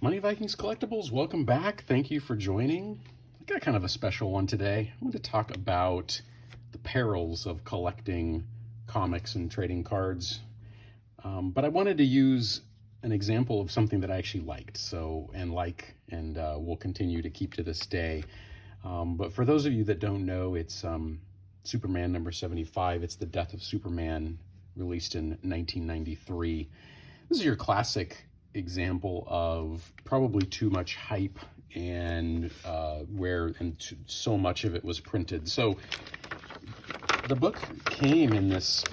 Money Vikings Collectibles, welcome back. Thank you for joining. I got kind of a special one today. I want to talk about the perils of collecting comics and trading cards. But I wanted to use an example of something that I actually liked, and will continue to keep to this day. But for those of you that don't know, it's Superman number 75. It's The Death of Superman, released in 1993. This is your classic example of probably too much hype and so much of it was printed. So the book came in this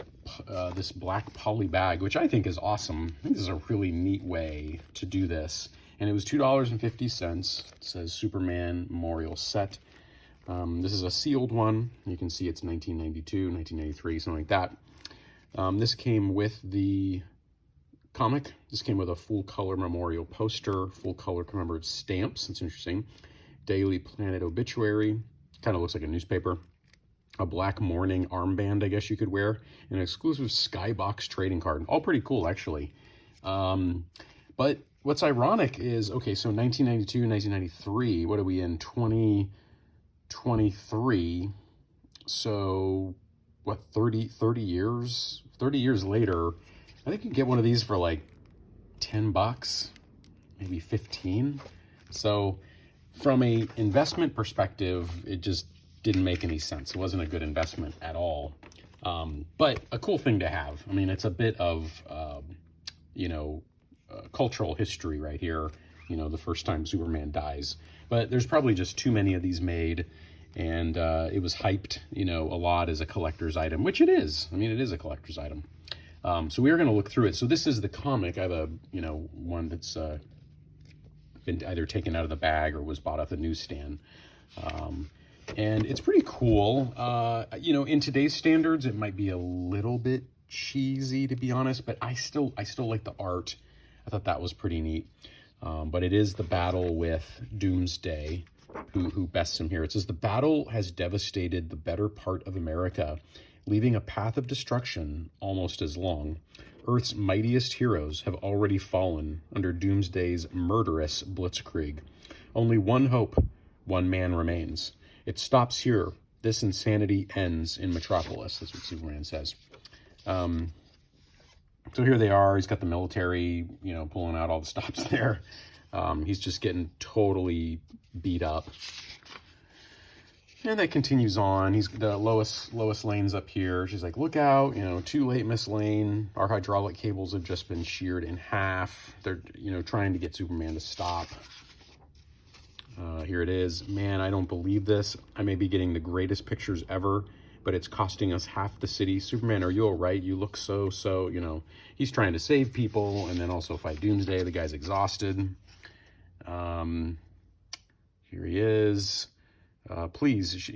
black poly bag, which I think is awesome. I think this is a really neat way to do this. And it was $2.50. It says Superman Memorial Set. This is a sealed one. You can see it's 1992, 1993, something like that. This came with the comic. This came with a full color memorial poster, full color commemorative stamps. That's interesting. Daily Planet obituary. Kind of looks like a newspaper. A black mourning armband, I guess you could wear. An exclusive Skybox trading card. All pretty cool, actually. But what's ironic is, okay, so 1992, 1993, what are we in? 2023. So, what, 30 years? 30 years later, I think you can get one of these for like $10, maybe 15. So from a investment perspective, it just didn't make any sense. It wasn't a good investment at all. But a cool thing to have. I mean, it's a bit of, cultural history right here. You know, the first time Superman dies. But there's probably just too many of these made. And it was hyped, a lot as a collector's item, which it is. I mean, it is a collector's item. So we are going to look through it. So this is the comic. I have a, one that's been either taken out of the bag or was bought off the newsstand. And it's pretty cool. In today's standards, it might be a little bit cheesy, to be honest, but I still like the art. I thought that was pretty neat. But it is the battle with Doomsday, who bests him here. It says, the battle has devastated the better part of America, leaving a path of destruction almost as long. Earth's mightiest heroes have already fallen under Doomsday's murderous blitzkrieg. Only one hope, one man remains. It stops here. This insanity ends in Metropolis. That's what Superman says. So here they are. He's got the military, pulling out all the stops there. He's just getting totally beat up. And that continues on. He's the Lois Lane's up here. She's like, look out, too late, Miss Lane. Our hydraulic cables have just been sheared in half. They're, trying to get Superman to stop. Here it is. Man, I don't believe this. I may be getting the greatest pictures ever, but it's costing us half the city. Superman, are you all right? You look so, he's trying to save people and then also fight Doomsday. The guy's exhausted. Here he is. Please,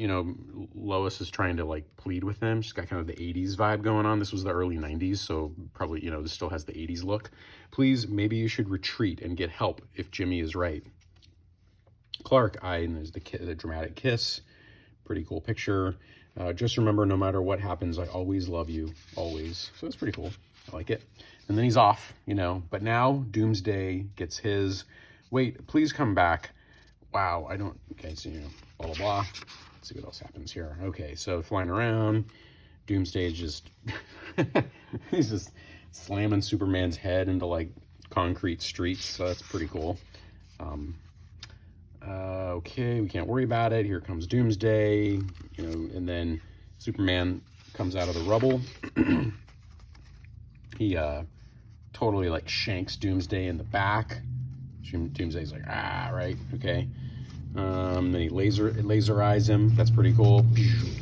Lois is trying to plead with him. She's got kind of the 80s vibe going on. This was the early 90s, so probably, this still has the 80s look. Please, maybe you should retreat and get help if Jimmy is right. Clark, and there's the dramatic kiss. Pretty cool picture. Just remember, no matter what happens, I always love you, always. So that's pretty cool. I like it. And then he's off, but now Doomsday gets his. Wait, please come back. Wow, okay, so, blah, blah, blah. Let's see what else happens here. Okay, so flying around, Doomsday just, he's just slamming Superman's head into, concrete streets, so that's pretty cool. Okay, we can't worry about it. Here comes Doomsday, and then Superman comes out of the rubble. He, totally, shanks Doomsday in the back. Doomsday's like, right, okay. Then he laser eyes him. That's pretty cool.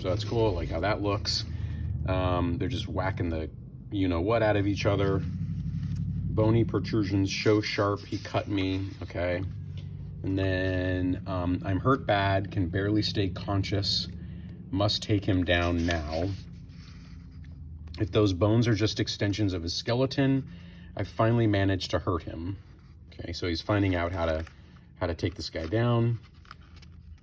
So that's cool. I like how that looks. They're just whacking the what out of each other. Bony protrusions show sharp. He cut me. Okay. And then I'm hurt bad. Can barely stay conscious. Must take him down now. If those bones are just extensions of his skeleton, I finally managed to hurt him. Okay, so he's finding out how to take this guy down.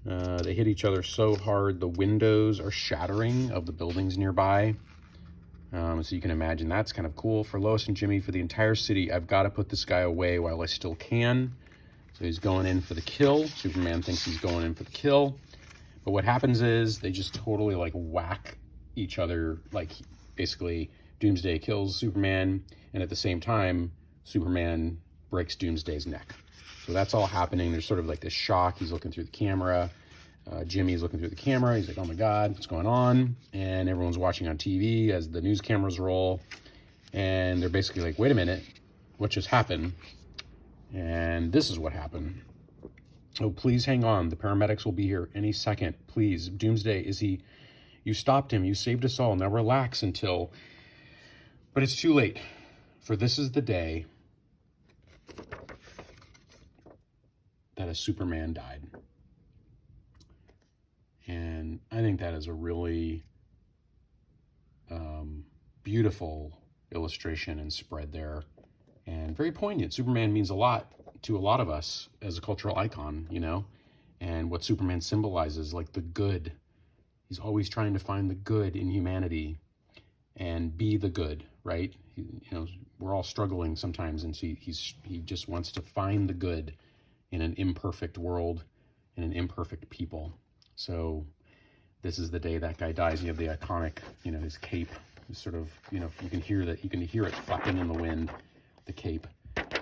They hit each other so hard the windows are shattering of the buildings nearby. So you can imagine that's kind of cool. For Lois and Jimmy, for the entire city, I've got to put this guy away while I still can. So he's going in for the kill. Superman thinks he's going in for the kill. But what happens is they just totally like whack each other. Like basically Doomsday kills Superman, and at the same time, Superman breaks Doomsday's neck. So that's all happening. There's sort of like this shock. He's looking through the camera. Jimmy's looking through the camera. He's like, oh my God, what's going on? And everyone's watching on TV as the news cameras roll. And they're basically like, wait a minute, what just happened? And this is what happened. Oh, please hang on. The paramedics will be here any second. Please. Doomsday, is he? You stopped him. You saved us all. Now relax until... But it's too late. For this is the day that a Superman died. And I think that is a really beautiful illustration and spread there, and very poignant. Superman means a lot to a lot of us as a cultural icon, you know, and what Superman symbolizes, like the good. He's always trying to find the good in humanity and be the good, right? You know, we're all struggling sometimes, and so he just wants to find the good in an imperfect world and an imperfect people. So this is the day that guy dies. You have the iconic, you know, his cape is sort of, you know, you can hear it flapping in the wind, the cape,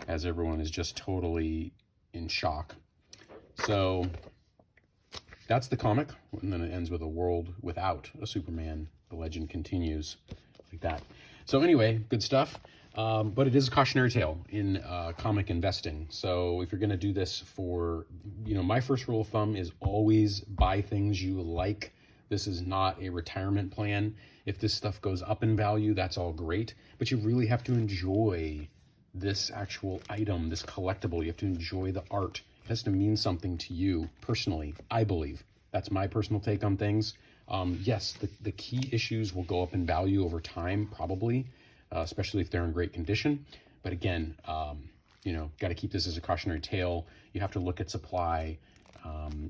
as everyone is just totally in shock. So that's the comic, and then it ends with a world without a Superman. The legend continues like that. So anyway, good stuff. But it is a cautionary tale in comic investing. So if you're going to do this for, you know, my first rule of thumb is always buy things you like. This is not a retirement plan. If this stuff goes up in value, that's all great. But you really have to enjoy this actual item, this collectible. You have to enjoy the art. It has to mean something to you personally, I believe. That's my personal take on things. Yes, the key issues will go up in value over time, probably. Especially if they're in great condition. But again, you know, got to keep this as a cautionary tale. You have to look at supply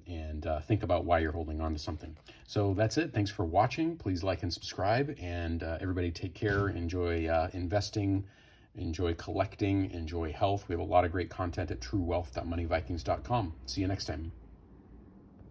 and think about why you're holding on to something. So that's it. Thanks for watching. Please like and subscribe. And everybody take care. Enjoy investing. Enjoy collecting. Enjoy health. We have a lot of great content at truewealth.moneyvikings.com. See you next time.